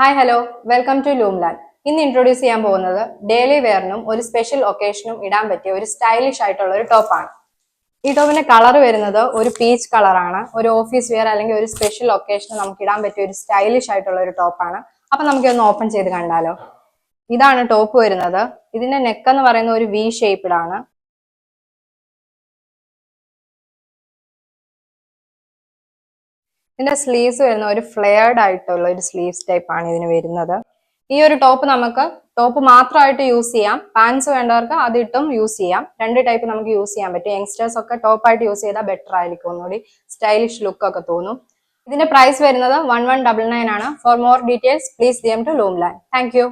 Hi hello welcome to Loomland. ഇന്ന് introduce ചെയ്യാൻ പോകുന്നത് ഡെയിലി വെയറിനും ഒരു സ്പെഷ്യൽ ഒക്കേഷനും ഇടാൻ പറ്റിയ ഒരു സ്റ്റൈലിഷ് ആയിട്ടുള്ള ഒരു ടോപ്പാണ്. ഈ ടോപ്പിന്റെ കളർ വരുന്നത് ഒരു പീച്ച് കളറാണ്. ഒരു ഓഫീസ് വെയർ അല്ലെങ്കിൽ ഒരു സ്പെഷ്യൽ ഒക്കേഷന് നമുക്ക് ഇടാൻ പറ്റിയ ഒരു സ്റ്റൈലിഷ് ആയിട്ടുള്ള ഒരു ടോപ്പാണ്. അപ്പൊ നമുക്ക് ഒന്ന് ഓപ്പൺ ചെയ്ത് കണ്ടാലോ. ഇതാണ് ടോപ്പ് വരുന്നത്. ഇതിന്റെ നെക്ക് എന്ന് പറയുന്ന ഒരു വി ഷേപ്പിലാണ്. ഇതിന്റെ സ്ലീവ്സ് വരുന്ന ഒരു ഫ്ലെയർഡ് ആയിട്ടുള്ള ഒരു സ്ലീവ്സ് ടൈപ്പ് ആണ് ഇതിന് വരുന്നത്. ഈ ഒരു ടോപ്പ് നമുക്ക് ടോപ്പ് മാത്രമായിട്ട് യൂസ് ചെയ്യാം. പാൻസ് വേണ്ടവർക്ക് അതിട്ടും യൂസ് ചെയ്യാം. രണ്ട് ടൈപ്പ് നമുക്ക് യൂസ് ചെയ്യാൻ പറ്റും. യങ്സ്റ്റേഴ്സ് ഒക്കെ ടോപ്പായിട്ട് യൂസ് ചെയ്താൽ ബെറ്റർ ആയിരിക്കും, ഒന്നുകൂടി സ്റ്റൈലിഷ് ലുക്ക് ഒക്കെ തോന്നും. ഇതിന്റെ പ്രൈസ് വരുന്നത് 1199 ആണ്. For more details please DM to Loomland. Thank U.